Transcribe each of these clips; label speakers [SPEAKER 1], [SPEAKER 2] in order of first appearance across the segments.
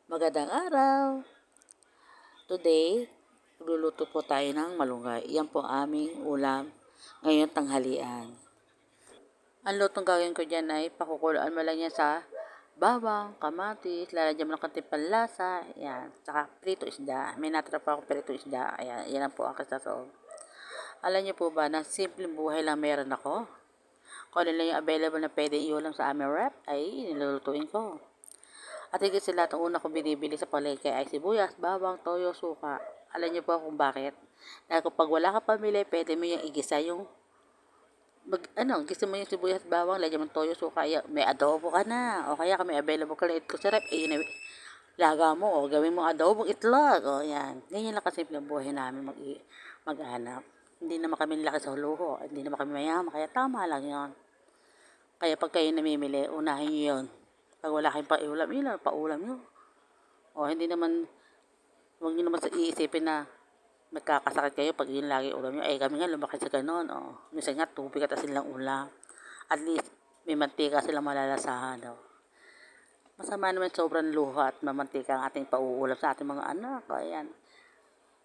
[SPEAKER 1] Magandang araw! Today, magluluto po tayo ng malunggay. Yan po aming ulam ngayong tanghalian. Ang lutong gagawin ko dyan ay pakukulaan mo lang yan sa bawang, kamatis, lalagyan mo ng konting panlasa, yan, saka prito isda. May natira pa akong prito isda, ayan, yan ang po aking sasaw. Alam niyo po ba na simpleng buhay lang meron ako? Kung ano lang yung available na pwede iulam sa aming rep, ay nilulutuin ko. At higit sa lahat, ang una kong binibili sa palengke ay sibuyas, bawang, toyo, suka. Alam niyo po kung bakit? Dahil kapag wala ka pamili, pwede mo yung igisa yung gisa mo yung sibuyas, bawang, lagyan mo toyo, suka, may adobo ka na. O kaya kung may available ka na itlog sa rep, laga mo, o gawin mo adobong itlog. O yan. Ganyan lang kasimple ang buhay namin mag-anak. Hindi naman kami laki sa luho, hindi naman kami mayaman, kaya tama lang yon. Kaya pag kayo namimili, unahin nyo yun. Pag wala kayong paulam, yun lang, paulam nyo. O hindi naman, huwag nyo naman iisipin na magkakasakit kayo pag yun lagi ulam nyo. Kami nga lumaki sa ganon. O, minsan nga tubig at asin lang ulam. At least, may mantika silang malalasahan. O. Masama naman sobrang luha at mamantika ang ating pauulam sa ating mga anak. O, ayan.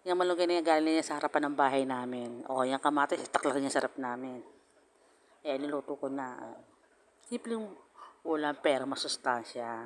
[SPEAKER 1] Yung malunggay na yan, galing niya sa harapan ng bahay namin. O, yung kamatis, itaklang niya sa harap namin. Ayan, niluto ko na. Simpleng ulam pero masustansya.